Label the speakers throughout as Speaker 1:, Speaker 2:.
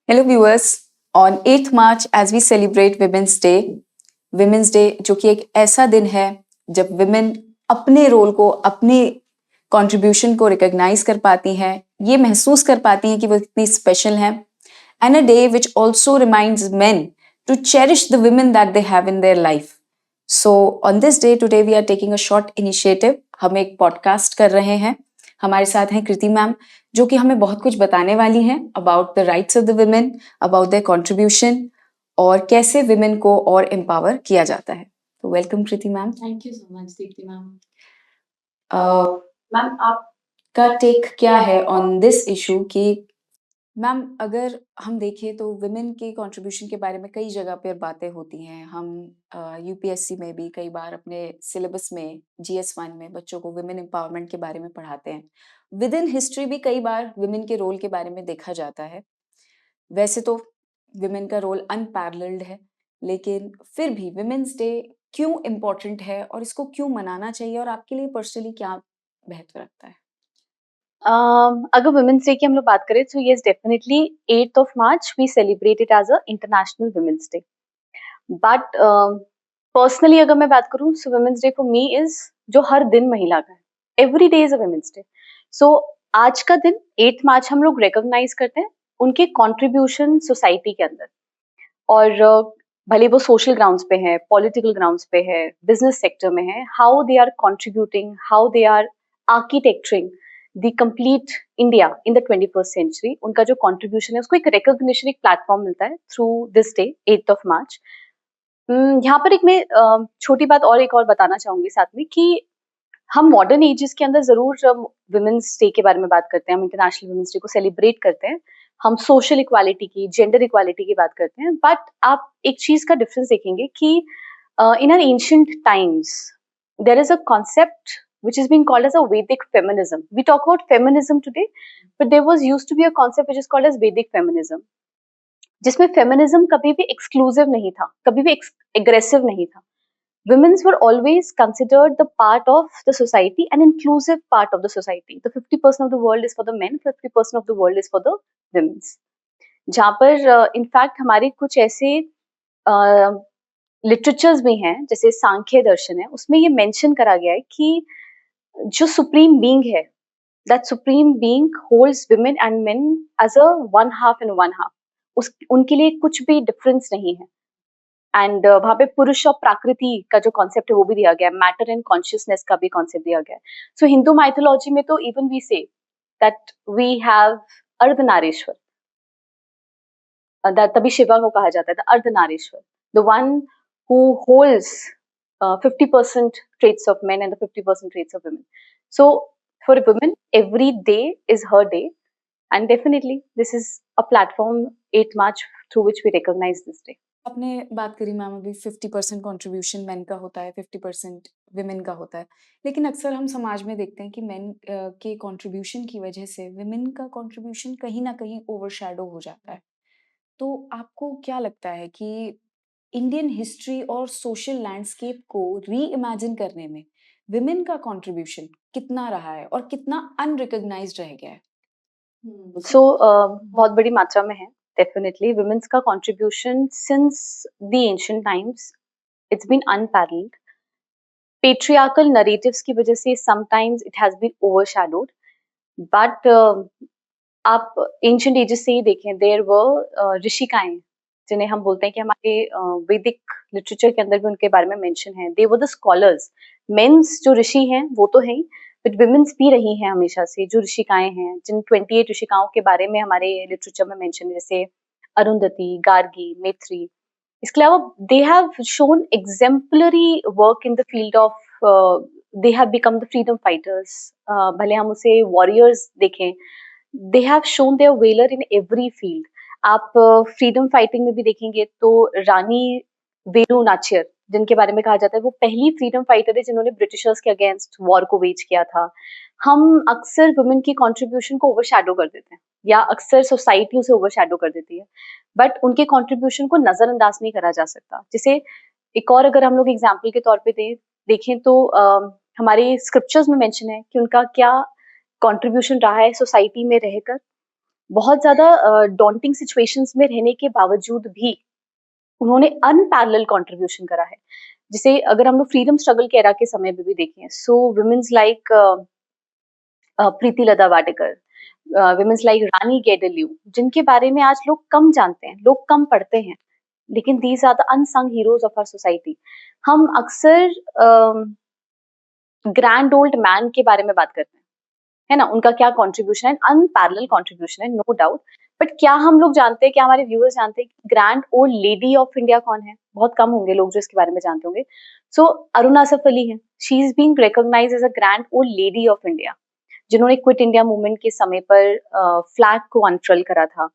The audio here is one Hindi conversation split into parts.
Speaker 1: Hello viewers, on 8th March as we celebrate Women's Day जो कि एक ऐसा दिन है जब women अपने रोल को, अपने कंट्रीब्यूशन को रिकॉग्नाइज कर पाती हैं, ये महसूस कर पाती हैं कि वो कितनी स्पेशल हैं, and a day which also reminds men to cherish the women that they have in their life. So on this day today we are taking a short initiative. हम एक पॉडकास्ट कर रहे हैं. हमारे साथ हैं कृति मैम जो कि हमें बहुत कुछ बताने वाली हैं about the rights of the women, about their contribution और कैसे वुमेन को और एम्पावर किया जाता है. तो welcome Kriti ma'am.
Speaker 2: Thank you so much Deepti ma'am.
Speaker 1: Ma'am आपका टेक क्या है ऑन दिस इशू कि मैम अगर हम देखें तो वुमेन के कंट्रीब्यूशन के बारे में कई जगह पर बातें होती हैं. हम यूपीएससी में भी कई बार अपने सिलेबस में GS1 में बच्चों को वुमेन एम्पावरमेंट के बारे में पढ़ाते हैं. विद इन हिस्ट्री भी कई बार वुमेन के रोल के बारे में देखा जाता है. वैसे तो वुमेन का रोल अनपैरेलल्ड है, लेकिन फिर भी वुमेन्स डे क्यों इम्पोर्टेंट है और इसको क्यों मनाना चाहिए और आपके लिए पर्सनली क्या महत्व रखता है?
Speaker 2: अगर वुमेन्स डे की हम लोग बात करें तो yes definitely 8th of March we celebrate it as a international women's day. But personally अगर मैं बात करूं so women's day for me is जो हर दिन महिला का है. Every day is a women's day. So आज का दिन 8th मार्च हम लोग रिकॉग्नाइज करते हैं उनके कंट्रीब्यूशन सोसाइटी के अंदर. और भले वो सोशल ग्राउंड्स पे है, पॉलिटिकल ग्राउंड्स पे है, बिजनेस सेक्टर में है, how they are contributing, how they are architecturing the complete India in the 21st century. उनका जो कंट्रीब्यूशन है उसको एक रिकॉग्निशन, एक प्लेटफॉर्म मिलता है through this day 8th of मार्च. यहाँ पर एक मैं छोटी बात और एक और बताना चाहूंगी साथ में कि हम मॉडर्न एजेस के अंदर जरूर वुमेन्स डे के बारे में बात करते हैं, हम इंटरनेशनल वुमेन्स डे को सेलिब्रेट करते हैं, हम सोशल इक्वालिटी की, जेंडर इक्वालिटी की बात करते हैं. बट आप एक चीज का डिफरेंस देखेंगे कि in our ancient times there is a concept which is being called as a Vedic feminism. We talk about feminism today, but there was used to be a concept which is called as Vedic feminism, जिसमें फेमिनिज्म कभी भी एक्सक्लूसिव नहीं था, कभी भी एग्रेसिव नहीं था. Women were always considered the part of the society, an inclusive part of the society. The 50% of the world is for the men, 50% of the world is for the women. जहाँ पर इनफैक्ट हमारे कुछ ऐसे लिटरेचर्स भी हैं जैसे सांख्य दर्शन है, उसमें ये मेंशन करा गया है कि जो सुप्रीम बीइंग है, that supreme being holds women and men as a one half and one half. उस उनके लिए कुछ भी डिफरेंस नहीं है. एंड वहां पे पुरुष और प्रकृति का जो कॉन्सेप्ट है वो भी दिया गया है, मैटर एंड कॉन्शियसनेस का भी कॉन्सेप्ट दिया गया है. सो हिंदू माइथोलॉजी में तो even we say that we have Ardhanarishvara, तभी शिवा को कहा जाता है Ardhanarishvara, the one who holds 50% traits of men and the 50% traits of women. So for women every day is her day, and definitely this is a platform 8 March through which we recognize this day.
Speaker 1: आपने बात करी मैम अभी 50% कंट्रीब्यूशन मेन का होता है, 50% विमेन का होता है, लेकिन अक्सर हम समाज में देखते हैं कि मेन के कंट्रीब्यूशन की वजह से विमेन का कंट्रीब्यूशन कहीं ना कहीं ओवरशैडो हो जाता है. तो आपको क्या लगता है कि इंडियन हिस्ट्री और सोशल लैंडस्केप को री इमेजिन करने में विमेन का कंट्रीब्यूशन कितना रहा है और कितना अनरिकॉग्नाइज्ड रह गया है?
Speaker 2: So बहुत बड़ी मात्रा में है. Definitely women's का contribution since the ancient times it's been unparalleled. Patriarchal narratives की वजह से sometimes it has been overshadowed, but आप ancient ages से ही देखें, there were ऋषिकाएं जिन्हें हम बोलते हैं कि हमारे वैदिक लिटरेचर के अंदर भी उनके बारे में मेंशन है. They were the scholars. Men's जो ऋषि हैं वो तो हैं, बट विमेन्स भी रही हैं हमेशा से जो ऋषिकाएं हैं, जिन 28 ऋषिकाओं के बारे में हमारे लिटरेचर में मेंशन है, जैसे अरुंधति, गार्गी, मैत्री. इसके अलावा they have shown exemplary work in the field of, they have become the freedom fighters. भले हम उसे वॉरियर्स देखें, they have shown their valour in every field. आप फ्रीडम फाइटिंग में भी देखेंगे तो रानी वेलु नाचियर जिनके बारे में कहा जाता है वो पहली फ्रीडम फाइटर है जिन्होंने ब्रिटिशर्स के अगेंस्ट वॉर को वेज किया था. हम अक्सर वुमेन की कंट्रीब्यूशन को ओवरशैडो कर देते हैं, या अक्सर सोसाइटी उसे ओवरशैडो कर देती है, बट उनके कंट्रीब्यूशन को नजरअंदाज नहीं करा जा सकता. जैसे एक और अगर हम लोग एग्जाम्पल के तौर पे देखें तो हमारे स्क्रिप्चर्स में मेंशन है कि उनका क्या कंट्रीब्यूशन रहा है सोसाइटी में रहकर. बहुत ज़्यादा डॉन्टिंग सिचुएशंस में रहने के बावजूद भी उन्होंने अनपैरेलल कंट्रीब्यूशन करा है। जिसे अगर हम लोग फ्रीडम स्ट्रगल के एरा के समय में भी देखें, सो वुमेन्स लाइक प्रीति लता वाडेकर, वुमेन्स लाइक रानी गेडल्यू, जिनके बारे में आज लोग कम जानते हैं, लोग कम पढ़ते हैं, लेकिन these are the unsung heroes of our society. हम अक्सर ग्रैंड ओल्ड मैन के बारे में बात करते हैं, है ना? उनका क्या कंट्रीब्यूशन है, अनपैरेलल कंट्रीब्यूशन है, नो डाउट। बट क्या हम लोग जानते हैं, क्या हमारे व्यूअर्स जानते हैं कि grand old lady of India कौन है? बहुत कम होंगे लोग जो इसके बारे में जानते होंगे। सो अरुणा असफ अली है, she is being recognized as a grand old lady of India, जिन्होंने क्विट इंडिया मूवमेंट के समय पर फ्लैग को अनफर्ल करा था।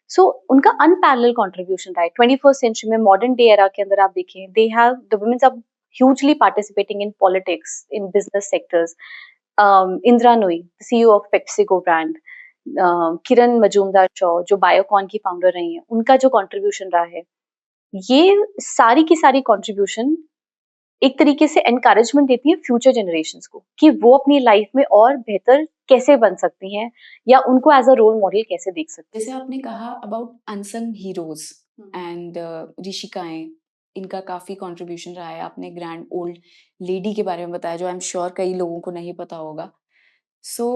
Speaker 2: सो उनका अनपैरेलल कंट्रीब्यूशन रहा है 21st सेंचुरी में। मॉडर्न डे एरा के अंदर आप देखें, they have the women's are hugely participating in politics, in business sectors. Indra Nooyi, the CEO of PepsiCo brand, किरण मजूमदार शॉ जो बायोकॉन की फाउंडर रही हैं, उनका जो कंट्रीब्यूशन रहा है, ये सारी की सारी कंट्रीब्यूशन एक तरीके से एनकरेजमेंट देती है फ्यूचर जनरेशंस को कि वो अपनी लाइफ में और बेहतर कैसे बन सकती हैं या उनको एज अ रोल मॉडल कैसे देख सकती हैं।
Speaker 1: जैसे आपने कहा अबाउट अनसंग हीरोज एंड ऋषिकाएं, इनका काफी कंट्रीब्यूशन रहा है। आपने ग्रैंड ओल्ड लेडी के बारे में बताया जो आई एम श्योर कई लोगों को नहीं पता होगा। सो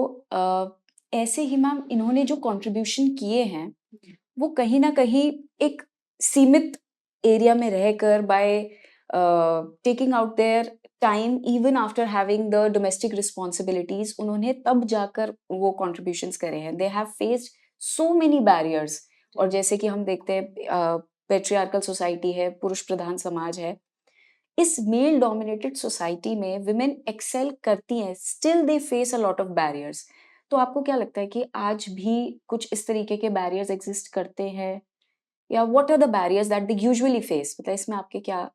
Speaker 1: ऐसे ही मैम इन्होंने जो कंट्रीब्यूशन किए हैं वो कहीं ना कहीं एक सीमित एरिया में रहकर by taking out their time even after having the domestic responsibilities, उन्होंने तब जाकर वो कॉन्ट्रीब्यूशंस करे हैं। They have faced so many barriers. और जैसे कि हम देखते हैं पेट्रियार्कल सोसाइटी है, पुरुष प्रधान समाज है, इस मेल डोमिनेटेड सोसाइटी में विमेन एक्सेल करती हैं, still they face a lot of barriers. तो आपको क्या लगता है कि आज भी कुछ इस तरीके के बैरियर्स एग्जिस्ट करते हैं, या what are the barriers that they usually face? मतलब इसमें आपके क्या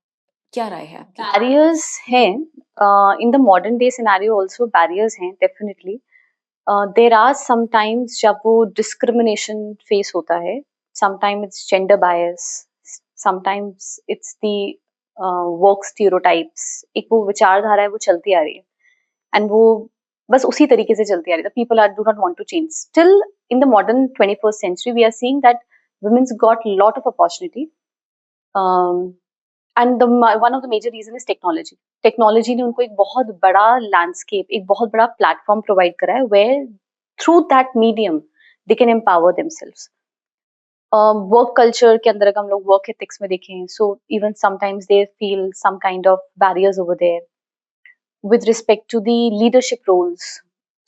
Speaker 1: क्या राय है आपकी?
Speaker 2: बैरियर्स हैं, इन the modern day scenario also barriers हैं डेफिनेटली। देयर आर समटाइम्स जब वो डिस्क्रिमिनेशन फेस होता है, sometime it's gender bias, sometimes it's the work stereotypes. एक वो विचारधारा है, वो चलती आ रही है एंड वो बस उसी तरीके से चलती आ रही है। People are do not want to change. Still in the modern 21st century we are seeing that women's got lot of opportunity, um, and the one of the major reason is technology. Technology ने उनको एक बहुत बड़ा लैंडस्केप, एक बहुत बड़ा प्लेटफॉर्म प्रोवाइड करा है where through that medium they can empower themselves. Work culture के अंदर अगर हम लोग वर्क एथिक्स में देखें, so even sometimes they feel some kind of barriers over there with respect to the leadership roles.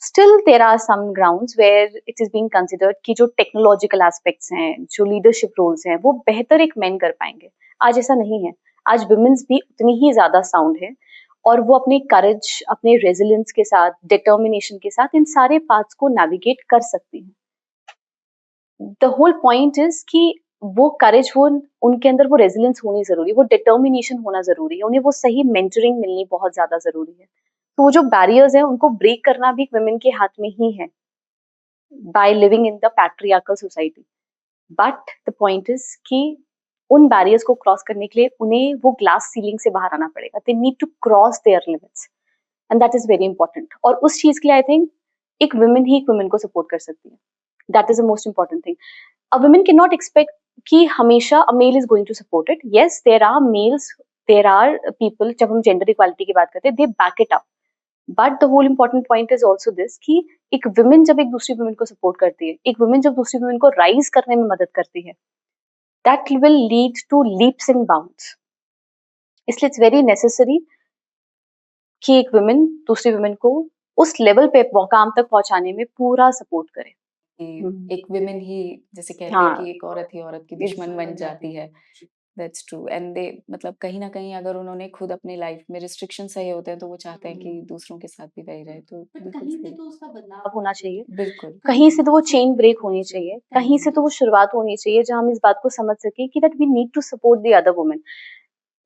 Speaker 2: Still there are some grounds where it is being considered कि जो technological aspects हैं, जो leadership roles हैं, वो बेहतर एक men कर पाएंगे। आज ऐसा नहीं है। आज women's भी उतनी ही ज़्यादा sound है और वो अपने courage, अपने resilience के साथ, determination के साथ इन सारे paths को navigate कर सकती हैं। द होल पॉइंट इज कि वो करेज, वो उनके अंदर वो रेजिलियंस होनी जरूरी है, वो डिटर्मिनेशन होना जरूरी है, उन्हें वो सही मेंटरिंग मिलनी बहुत ज्यादा जरूरी है। तो वो जो बैरियर्स हैं उनको ब्रेक करना भी वुमेन के हाथ में ही है by living in the patriarchal society. But the point is कि उन बैरियर्स को क्रॉस करने के लिए उन्हें वो ग्लास सीलिंग से बाहर आना पड़ेगा। They need to cross their limits and that is very important. और उस चीज के लिए आई थिंक एक वुमेन ही एक वुमेन को सपोर्ट कर सकती है। That is the most important thing. A woman cannot expect कि हमेशा a male is going to support it. Yes, there are males, there are people, जब हम gender equality की बात करते हैं, they back it up. But the whole important point is also this कि एक women जब एक दूसरी women को support करती है, एक women जब दूसरी women को rise करने में मदद करती है, that will lead to leaps and bounds. इसलिए it's very necessary कि एक women दूसरी women को उस level पे काम तक पहुंचाने में पूरा support करे।
Speaker 1: कि एक विमेन ही, जैसे कहते हैं
Speaker 2: हाँ,
Speaker 1: कि एक औरत ही औरत की दुश्मन बन जाती है। That's true. एंड दे मतलब कहीं ना कहीं अगर उन्होंने खुद अपनी लाइफ में रिस्ट्रिक्शन सही होते हैं तो वो चाहते हैं कि दूसरों के साथ भी वही रहे। तो बिल्कुल
Speaker 2: कहीं से
Speaker 1: सही।
Speaker 2: तो उसका बदलाव होना चाहिए,
Speaker 1: बिल्कुल
Speaker 2: कहीं से तो वो चेन ब्रेक होनी चाहिए, कहीं से तो वो शुरुआत होनी चाहिए जहां हम इस बात को समझ सके कि that we need to support the other women.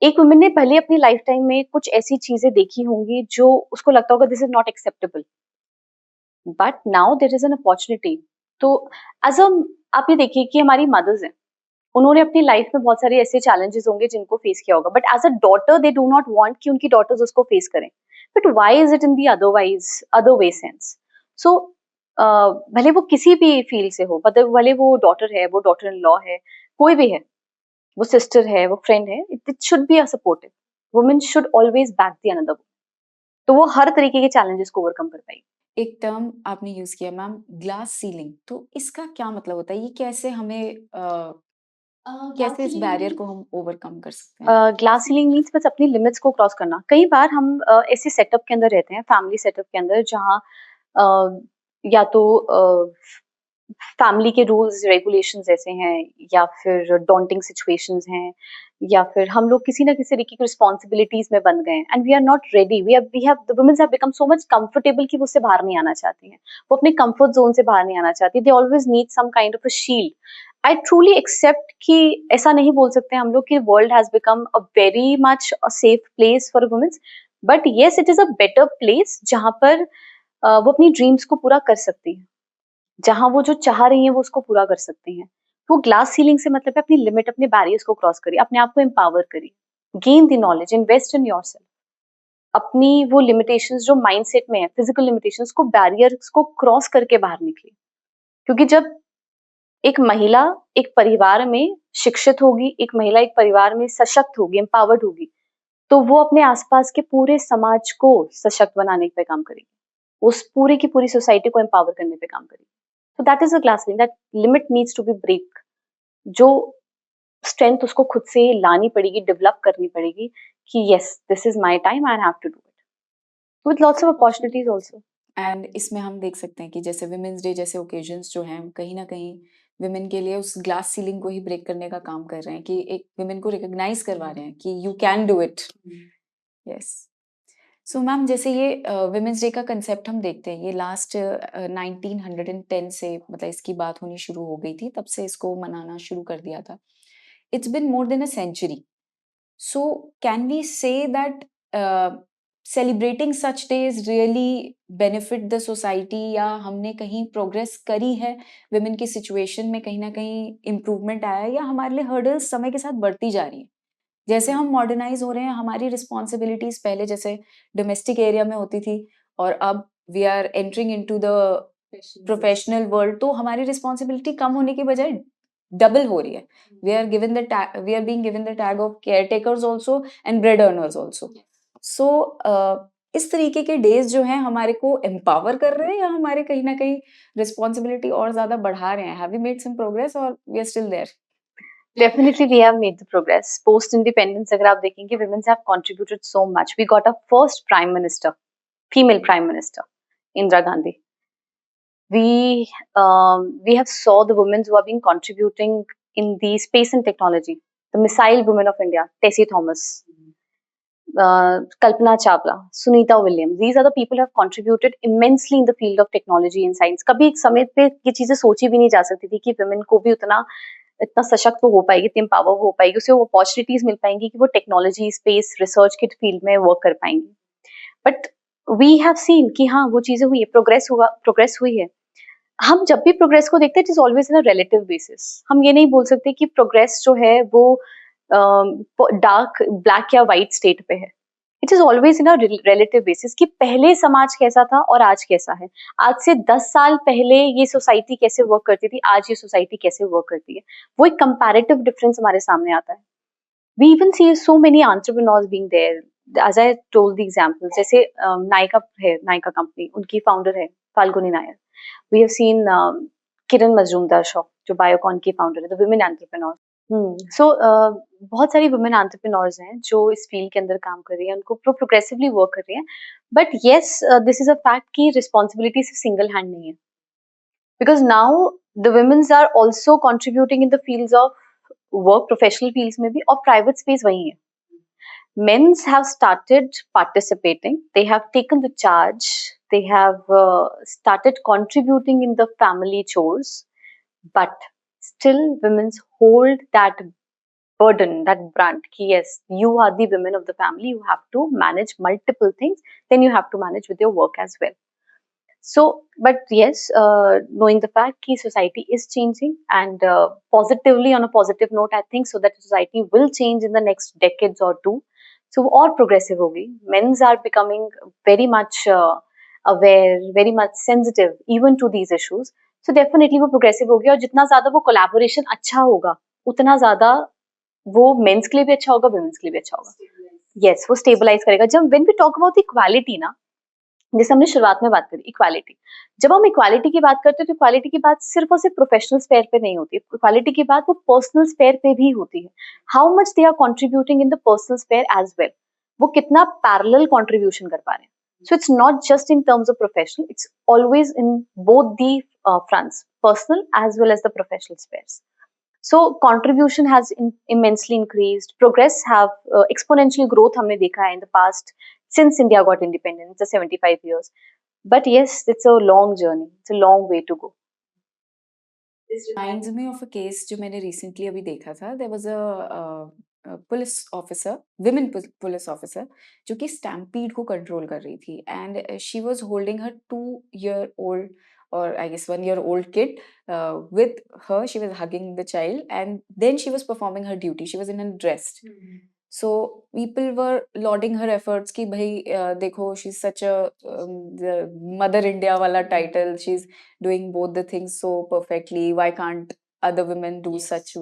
Speaker 2: एक वुमेन ने पहले अपनी लाइफ टाइम में कुछ ऐसी चीजें देखी होंगी जो उसको लगता होगा this is not acceptable, but now there is an opportunity. तो एज अ, आप ये देखिए कि हमारी मदर्स हैं, उन्होंने अपनी लाइफ में बहुत सारे ऐसे चैलेंजेस होंगे जिनको फेस किया होगा, but as a daughter they do not want कि उनकी डॉटर्स उसको फेस करें। But why is it in the otherwise other way sense? So भले वो किसी भी फील्ड से हो, मतलब भले वो डॉटर है, वो डॉटर इन लॉ है, कोई भी है, वो सिस्टर है, वो फ्रेंड है, it should be a supportive. Women should always back the another, तो वो हर तरीके के चैलेंजेस को ओवरकम कर पाएगी।
Speaker 1: एक टर्म आपने यूज किया मैम, ग्लास सीलिंग, तो इसका क्या मतलब होता है? ये कैसे हमें कैसे इस बैरियर को हम ओवरकम कर सकते हैं?
Speaker 2: ग्लास सीलिंग मीन्स बस अपनी लिमिट्स को क्रॉस करना। कई बार हम ऐसे सेटअप के अंदर रहते हैं, फैमिली सेटअप के अंदर, जहाँ या तो फैमिली के रूल्स रेगुलेशंस ऐसे हैं, या फिर डॉन्टिंग सिचुएशंस हैं, या फिर हम लोग किसी ना किसी तरीके की रिस्पॉन्सिबिलिटीज में बन गए हैं and we are not ready, we have the women's have become so much comfortable कि वो उससे बाहर नहीं आना चाहती हैं, वो अपने कंफर्ट जोन से बाहर नहीं आना चाहती, they always need some kind of a shield. I truly accept कि ऐसा नहीं बोल सकते हम लोग कि world has become a very much a safe place for women's, but yes it is a better place जहाँ पर वो अपनी ड्रीम्स को पूरा कर सकती है, जहाँ वो जो चाह रही हैं वो उसको पूरा कर सकती हैं। तो ग्लास सीलिंग से मतलब है अपनी लिमिट, अपने बैरियर्स को क्रॉस करिए, अपने आप को एम्पावर करिए, gain the knowledge, invest in yourself. अपनी वो लिमिटेशंस जो माइंडसेट में है, फिजिकल लिमिटेशंस को, बैरियर्स को क्रॉस करके बाहर निकलिए। क्योंकि जब एक महिला एक परिवार में शिक्षित होगी, एक महिला एक परिवार में सशक्त होगी, एम्पावर्ड होगी, तो वो अपने आसपास के पूरे समाज को सशक्त बनाने पे काम करेगी, उस पूरी की पूरी सोसाइटी को एम्पावर करने पे काम करेगी। So that is a glass ceiling. That limit needs to be break. जो स्ट्रेंथ उसको खुद से लानी पड़ेगी, डेवलप करनी पड़ेगी कि yes, this is my time, I have to do it. With lots of opportunities also.
Speaker 1: And इसमें हम देख सकते हैं कि जैसे विमेंस डे जैसे ओकेजन्स जो हैं, कहीं न कहीं विमेन के लिए उस ग्लास सीलिंग को ही ब्रेक करने का काम कर रहे हैं, कि एक विमेन को रिकॉग्नाइज़ करवा रहे हैं कि you can do it. Yes. So ma'am, जैसे ये विमेंस डे का कंसेप्ट हम देखते हैं, ये लास्ट 1910 से मतलब इसकी बात होनी शुरू हो गई थी, तब से इसको मनाना शुरू कर दिया था। It's been more than a century. So, can we say that celebrating such days really benefit the society, या हमने कहीं प्रोग्रेस करी है, विमेन की सिचुएशन में कहीं ना कहीं इम्प्रूवमेंट आया है, या हमारे लिए हर्डल्स समय के साथ बढ़ती जा रही है? जैसे हम मॉडर्नाइज हो रहे हैं, हमारी रिस्पॉन्सिबिलिटीज पहले जैसे डोमेस्टिक एरिया में होती थी, और अब we are entering into the professional world, तो हमारी रिस्पॉन्सिबिलिटी कम होने की बजाय डबल हो रही है। We are being given the tag of caretakers also and bread earners also. So इस तरीके के डेज जो हैं हमारे को एम्पावर कर रहे हैं, या हमारे कहीं ना कहीं रिस्पॉन्सिबिलिटी और ज्यादा बढ़ा रहे हैं? Have we made some progress or we are still there?
Speaker 2: Definitely, we have made the progress. Post independence, अगर आप देखेंगे, women have contributed so much. We got our first prime minister, female prime minister, Indira Gandhi. We have saw the women who have been contributing in the space and technology. The missile women of India, Tessie Thomas, Kalpana Chawla, Sunita Williams. These are the people who have contributed immensely in the field of technology and science. कभी एक समय पे ये चीजें सोची भी नहीं जा सकती थी कि women को भी इतना सशक्त वो हो पाएगी, इतनी एम्पावर हो पाएगी, उसे वो अपॉर्चुनिटीज मिल पाएंगी कि वो टेक्नोलॉजी, स्पेस, रिसर्च के फील्ड में वर्क कर पाएंगी। बट वी हैव सीन कि हाँ, वो चीजें हुई है, प्रोग्रेस हुई है। हम जब भी प्रोग्रेस को देखते हैं, it is always in a relative basis. हम ये नहीं बोल सकते कि प्रोग्रेस जो है वो डार्क ब्लैक या व्हाइट स्टेट पे है। It is always in a relative basis कि पहले समाज कैसा था और आज कैसा है। आज से 10 साल पहले ये सोसाइटी कैसे वर्क करती थी, आज ये सोसाइटी कैसे वर्क करती है, वो एक कंपैरेटिव डिफरेंस हमारे सामने आता है। We even see so many entrepreneurs being there. As I told the examples, जैसे नायका है, नायका कंपनी, उनकी फाउंडर है Falguni Nair. We have seen किरण मजूमदार शॉ, जो बायोकॉन की फाउंडर है, द वुमेन एंटरप्रेन्योर। सो बहुत सारी वुमेन एंटरप्रेन्योर्स हैं जो इस फील्ड के अंदर काम कर रही हैं, उनको प्रोग्रेसिवली वर्क कर रही हैं। But yes, this is a fact कि रिस्पॉन्सिबिलिटी सिर्फ सिंगल हैंड नहीं है, because now the women's are also contributing in the fields of work, professional fields में भी, और प्राइवेट स्पेस वही है। Men's have started participating, they have taken the charge, they have started contributing in the family chores, but still women hold that burden, that brand. Yes, you are the women of the family, you have to manage multiple things, then you have to manage with your work as well. So, but yes, knowing the fact that society is changing, and positively, on a positive note, I think so that society will change in the next decades or two. So, और progressive होगी. Men's are becoming very much aware, very much sensitive even to these issues. So definitely वो progressive होगी और जितना ज़्यादा वो collaboration अच्छा होगा, उतना ज़्यादा वो मेंस के लिए भी अच्छा होगा, women's के लिए भी अच्छा होगा. Yes, वो stabilize करेगा. जब when we talk about equality ना, जैसे हमने शुरुआत में बात करी इक्वालिटी, जब हम इक्वालिटी की बात करते हैं तो इक्वालिटी की बात सिर्फ और सिर्फ प्रोफेशनल स्पेयर पे नहीं होती, इक्वालिटी की बात वो पर्सनल स्पेयर पे भी होती है. How much they are contributing in the personal sphere as well, वो कितना पैरेलल कंट्रीब्यूशन कर पा रहे हैं. So it's not just in terms of professional, it's always in both the fronts, personal as well as the professional spares. So contribution has immensely increased. Progress have exponential growth हमने देखा है in the past since India got independent, the 75 years. But yes, it's a long journey. It's a long way to go.
Speaker 1: This reminds me of a case जो मैंने recently अभी देखा था. There was a police officer, women police officer, जो कि stampede को control कर रही थी, and she was holding her 2-year-old or I guess 1-year-old kid with her. She was hugging the child, and then she was performing her duty. She was in a dress. So people were lauding her efforts कि भाई देखो, she's such a the Mother India वाला title. She's doing both the things so perfectly. Why can't other women do such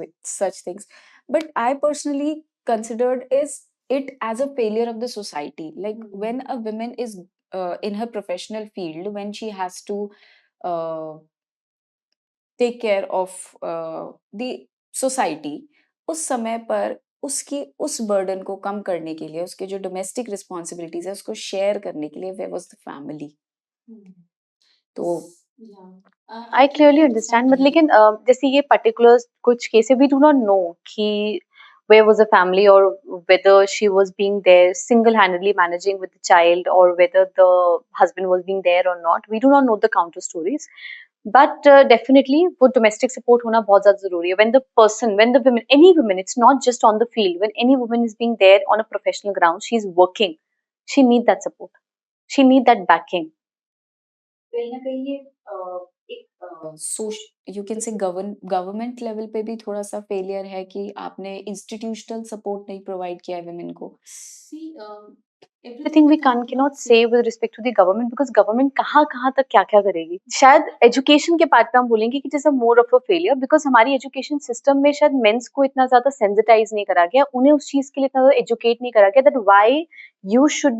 Speaker 1: things? But I personally considered it as a failure of the society. Like when a woman is in her professional field, when she has to uh, take care of the society, उस समय पर उसकी उस बर्डन को कम करने के लिए, उसके जो डोमेस्टिक रिस्पॉन्सिबिलिटीज है उसको शेयर करने के लिए वेयर वाज द फैमिली. तो
Speaker 2: I clearly understand, but लेकिन जैसे ये particulars कुछ cases we do not know कि where was the family or whether she was being there single-handedly managing with the child or whether the husband was being there or not. We do not know the counter stories. But definitely वो domestic support होना बहुत ज़्यादा ज़रूरी है. When the person, when the women, any woman, it's not just on the field. When any woman is being there on a professional ground, she's working. She need that support. She need that backing.
Speaker 1: कहीं ना कहीं ये you can say government level पे भी थोड़ा सा फेलियर है कि आपने इंस्टीट्यूशनल सपोर्ट नहीं प्रोवाइड किया है वुमेन को.
Speaker 2: Everything we cannot say with respect to the government because government कहाँ तक क्या करेगी. शायद education के part पे हम बोलेंगे कि it is a more of a failure because हमारी education system में शायद men's को इतना ज़्यादा sensitize नहीं करा गया, उन्हें उस चीज़ के लिए इतना ज़्यादा educate नहीं करा गया that why you should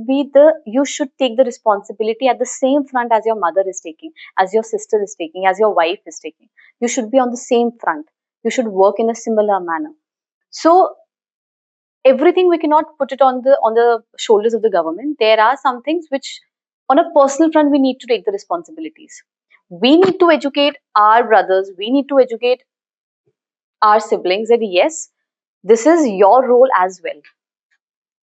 Speaker 2: take the responsibility at the same front as your mother is taking, as your sister is taking, as your wife is taking. You should be on the same front. You should work in a similar manner. So everything we cannot put it on the shoulders of the government. There are some things which on a personal front we need to take the responsibilities. We need to educate our brothers, we need to educate our siblings that yes, this is your role as well.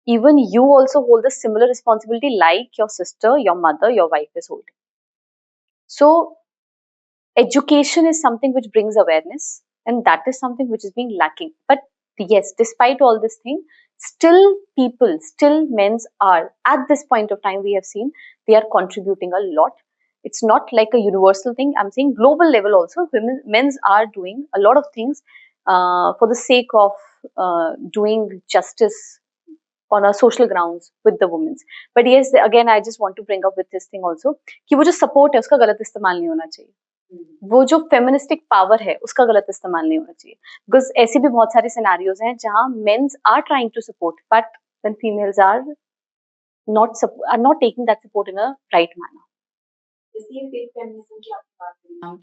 Speaker 2: Even you also hold a similar responsibility like your sister, your mother, your wife is holding. So education is something which brings awareness and that is something which is being lacking. But yes, despite all this thing, still men's are at this point of time we have seen they are contributing a lot. It's not like a universal thing. I'm saying global level also men's are doing a lot of things for the sake of doing justice on a social grounds with the women. But yes, again I just want to bring up with this thing also कि वो जो support है उसका गलत इस्तेमाल नहीं होना चाहिए. वो जो फेमिनिस्टिक पावर है उसका गलत इस्तेमाल नहीं होना चाहिए बिकॉज ऐसे भी बहुत सारे सिनेरियोज हैं जहां mens are trying to support but when females are not taking that support in a right manner.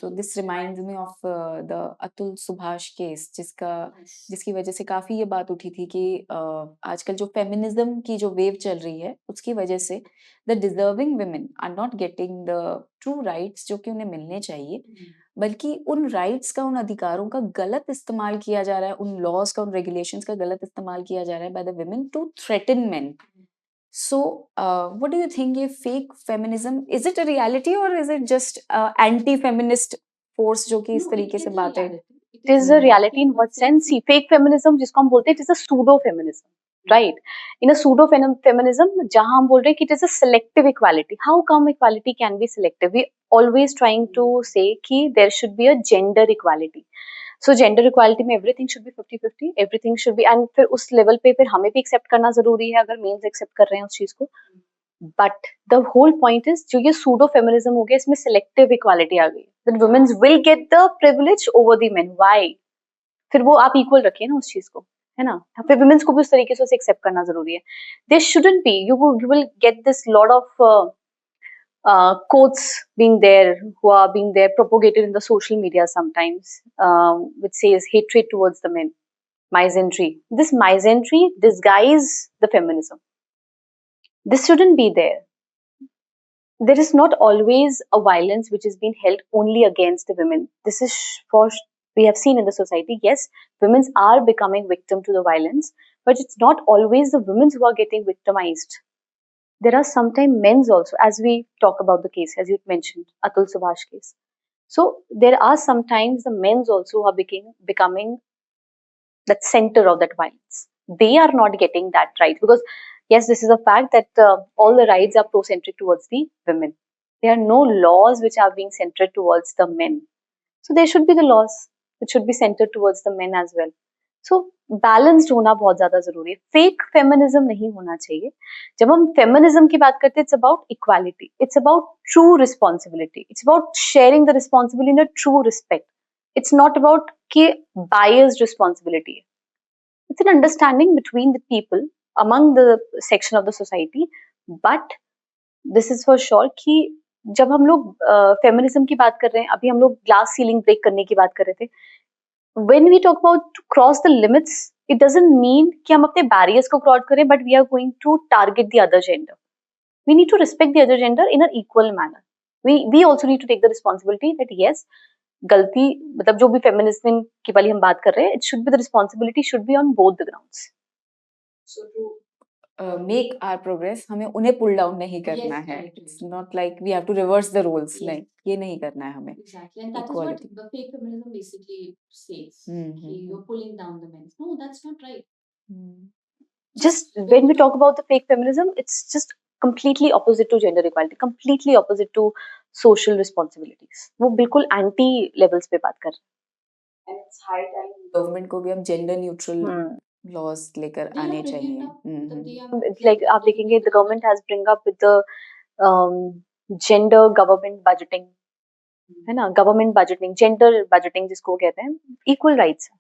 Speaker 1: तो this reminds me of the Atul Subhash case जिसकी वजह से काफी ये बात उठी थी कि आजकल जो फेमिनिज्म की जो वेव चल रही है उसकी वजह से the deserving women are not getting the true rights जो कि उन्हें मिलने चाहिए, बल्कि उन राइट्स का, उन अधिकारों का गलत इस्तेमाल किया जा रहा है, उन लॉज का, उन रेगुलेशंस का गलत इस्तेमाल किया जा रहा है by the women to threaten men. So, what do you think? ये fake feminism, is it a reality or is it just anti-feminist force जो कि इस तरीके से बातें?
Speaker 2: It is a reality in what sense? See, fake feminism जिसको हम बोलते हैं, it is a pseudo feminism, right? In a pseudo feminism, जहाँ हम बोल रहे हैं कि it is a selective equality. How come equality can be selective? We always trying to say कि there should be a gender equality. So gender equality में everything should be 50-50, everything should be, and फिर उस level पे फिर हमें भी accept करना जरूरी है अगर मेन्स accept कर रहे हैं उस चीज को. But the whole point is जो ये सूडो फेमिनिज्म हो गया इसमें सिलेक्टिव इक्वालिटी आ गई that women's will get the privilege over the men why फिर वो आप इक्वल रखिए ना उस चीज को है ना फिर वुमेन्स को भी उस तरीके से उसे एक्सेप्ट करना जरूरी है there shouldn't be you will get this lot of quotes being there who are being there propagated in the social media sometimes which says hatred towards the men misandry this misandry disguise the feminism this shouldn't be there there is not always a violence which is being held only against the women this is for we have seen in the society yes women are becoming victim to the violence but it's not always the women who are getting victimized there are sometimes men's also, as we talk about the case, as you mentioned, Atul Subhash case. So there are sometimes the men's also who are becoming that center of that violence. They are not getting that right because yes, this is a fact that all the rights are pro-centric towards the women. There are no laws which are being centered towards the men. So there should be the laws which should be centered towards the men as well. So balanced होना बहुत ज्यादा जरूरी है फेक फेमिनिज्म नहीं होना चाहिए जब हम फेमिनिज्म की बात करते हैं it's about equality it's about true responsibility it's about sharing the responsibility in a true respect it's not about कि बायस्ड रिस्पॉन्सिबिलिटी है it's an understanding between the people among the section of the society but this is for sure कि जब हम लोग फेमिनिज्म की बात कर रहे हैं अभी हम लोग ग्लास सीलिंग ब्रेक करने की बात कर रहे थे when we talk about to cross the limits it doesn't mean कि हम अपने barriers को cross करें but we are going to target the other gender we need to respect the other gender in an equal manner we also need to take the responsibility that yes गलती मतलब जो भी फेमिनिज्म की वाली हम बात कर रहे हैं it should be the responsibility should be on both the grounds
Speaker 1: So to make our progress, हमें उन्हें pull down नहीं करना
Speaker 3: Yes,
Speaker 1: है.
Speaker 3: correct,
Speaker 1: It's not like we have to reverse the roles.
Speaker 3: Yes.
Speaker 1: नहीं, ये नहीं करना है हमें.
Speaker 3: Exactly. And that
Speaker 1: Equality.
Speaker 3: is what the fake feminism basically says.
Speaker 1: Mhm.
Speaker 3: You're pulling down the men. No, that's not right.
Speaker 1: Hmm.
Speaker 2: just when we talk about the fake feminism it's just completely opposite to gender equality completely opposite to social responsibilities वो बिल्कुल anti levels पे बात कर रहे हैं
Speaker 1: And it's high time government को भी अब जेंडर न्यूट्रल लॉज लेकर
Speaker 3: They are
Speaker 1: आने
Speaker 3: bringing
Speaker 1: चाहिए.
Speaker 3: it up. They are
Speaker 2: it's like आप देखेंगे the government has bring up with the um, gender government budgeting है ना गवर्नमेंट बजटिंग जेंडर बजटिंग जिसको कहते हैं इक्वल राइट्स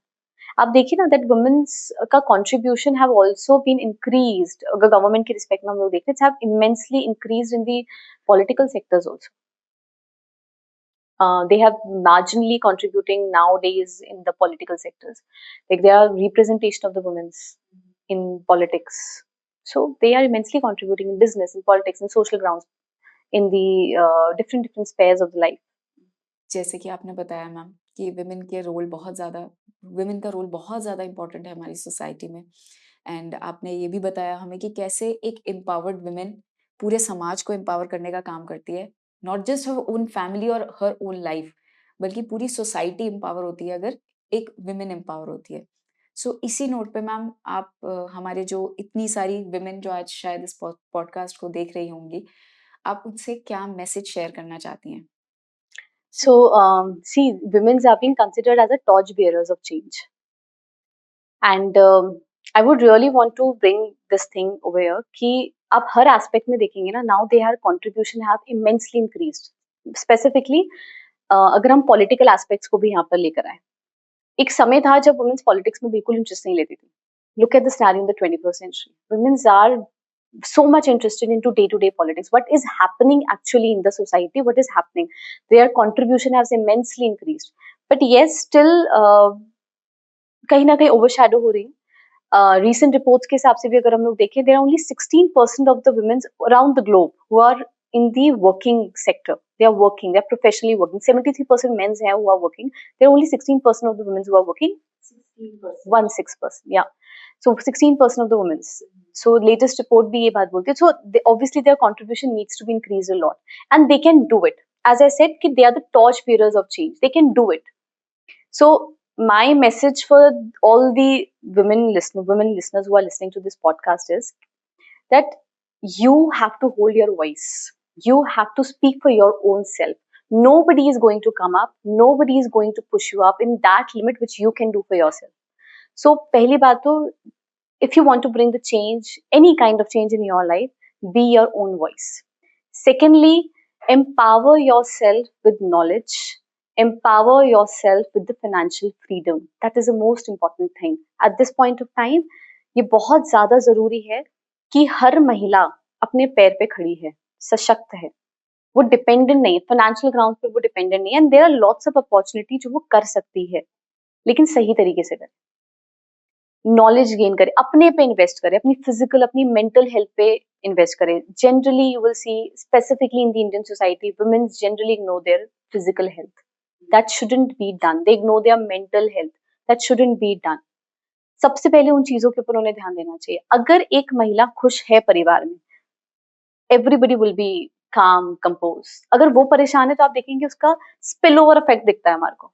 Speaker 2: आप देखिए ना दैट वुमेन्स का contribution have also been increased अगर गवर्नमेंट की रिस्पेक्ट में हम लोग देखते हैं have immensely increased in the political sectors also they have marginally contributing nowadays in the political sectors like they are representation of the women's in politics so they are immensely contributing in business in politics in social grounds in the different spheres of the life
Speaker 1: जैसे कि आपने बताया मैम कि विमेन के रोल बहुत ज़्यादा विमेन का रोल बहुत ज़्यादा इम्पोर्टेंट है हमारी सोसाइटी में एंड आपने ये भी बताया हमें कि कैसे एक एम्पावर्ड विमेन पूरे समाज को एम्पावर करने का काम करती है not just her own family और हर ओन लाइफ बल्कि पूरी सोसाइटी एम्पावर होती है अगर एक विमेन एम्पावर होती है सो इसी नोट पे मैम आप हमारे जो इतनी सारी विमेन जो आज शायद इस पॉडकास्ट को देख रही होंगी आप उनसे क्या मैसेज शेयर करना चाहती हैं
Speaker 2: So, see, women are being considered as a torch bearers of change. And I would really want to bring this thing over here कि आप हर aspect में देखेंगे ना now their contribution have immensely increased. Specifically, अगर हम political aspects को भी यहाँ पर लेकर आए एक समय था जब women's politics में बिल्कुल interest नहीं लेती थी. Look at the scenario in the 21st century. Women are so much interested into day-to-day politics. What is happening actually in the society? What is happening? Their contribution has immensely increased. But yes, still कहीं ना कहीं overshadow हो रही है. Recent reports के हिसाब से भी अगर हम लोग देखें, there are only 16% of the women around the globe who are in the working sector. They are working. They are professionally working. 73% men हैं who are working. There are only 16% of the women who are working. 16%. 16%. Yeah. So 16% of the women. So latest report भी ये बात बोलती है. So obviously their contribution needs to be increased a lot, and they can do it. As I said, कि they are the torch bearers of change. They can do it. So my message for all the women listeners who are listening to this podcast is that you have to hold your voice. You have to speak for your own self. Nobody is going to come up. Nobody is going to push you up in that limit which you can do for yourself. So, पहली बात तो if you want to bring the change, any kind of change in your life, be your own voice. Secondly, empower yourself with knowledge, empower yourself with the financial freedom. That is the most important thing at this point of time. ये बहुत ज्यादा जरूरी है कि हर महिला अपने पैर पे खड़ी है, सशक्त है, वो डिपेंडेंट नहीं है फाइनेंशियल ग्राउंड पे, वो डिपेंडेंट नहीं है, and there are lots of opportunity जो वो कर सकती है, लेकिन सही तरीके से करे, नॉलेज गेन करे, अपने पे इन्वेस्ट करे, अपनी फिजिकल अपनी मेंटल हेल्थ पे इन्वेस्ट करे. Generally you will see specifically in the Indian society women generally ignore their physical health. That shouldn't be done. They ignore their mental health. That shouldn't be done. सबसे पहले उन चीजों के ऊपर उन्हें ध्यान देना चाहिए. अगर एक महिला खुश है परिवार में, एवरीबडी विल बी काम कंपोज. अगर वो परेशान है तो आप देखेंगे उसका स्पिल ओवर इफेक्ट दिखता है हमारे को.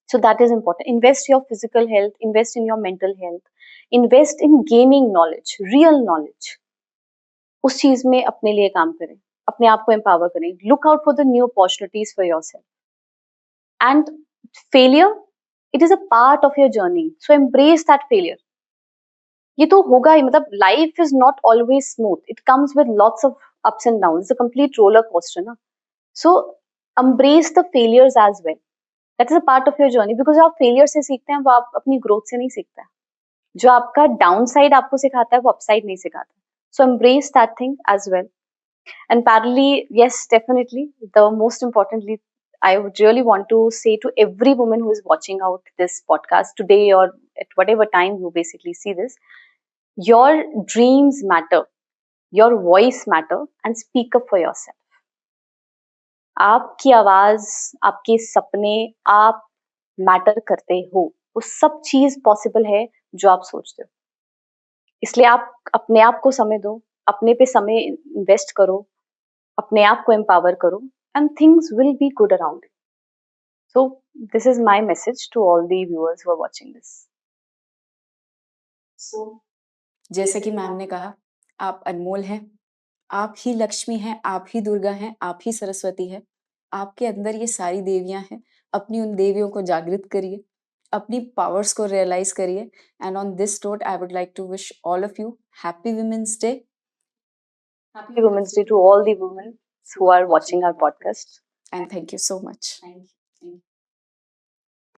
Speaker 2: So that is important. Invest your physical health, invest in your mental health, invest in gaining knowledge, real knowledge. उस चीज में अपने लिए काम करें, अपने आप को empower करें. Look out for the new opportunities for yourself. And failure, it is a part of your journey. So embrace that failure. ये तो होगा ही, मतलब life is not always smooth. It comes with lots of ups and downs. It's a complete roller coaster, ना? So embrace the failures as well. That is a part of your journey, because जो आप फेलियर से सीखते हैं वो आप अपनी ग्रोथ से नहीं सीखते हैं. जो आपका डाउन साइड आपको सिखाता है वो अपसाइड नहीं सिखाता. So embrace that thing as well. And parallelly, yes, definitely, the most importantly, I would really want to say to every woman who is watching out this podcast today or at whatever time you basically see this, your dreams matter, your voice matter, and speak up for yourself. आपकी आवाज, आपके सपने, आप मैटर करते हो. वो सब चीज पॉसिबल है जो आप सोचते हो. इसलिए आप अपने आप को समय दो, अपने पे समय इन्वेस्ट करो, अपने आप को एम्पावर करो, and things will be good around. So this is my message to all the viewers who are watching this.
Speaker 1: So जैसे कि मैम ने कहा, आप अनमोल हैं, आप ही लक्ष्मी हैं, आप ही दुर्गा हैं, आप ही सरस्वती हैं. आपके अंदर ये सारी देवियां हैं. अपनी उन देवियों को जागृत करिए, अपनी पावर्स को रियलाइज करिए. And on this note I would like to wish all of you happy women's day.
Speaker 2: Happy Women's Day to all the women who are watching our podcast.
Speaker 1: And thank you so much.
Speaker 3: Thank you.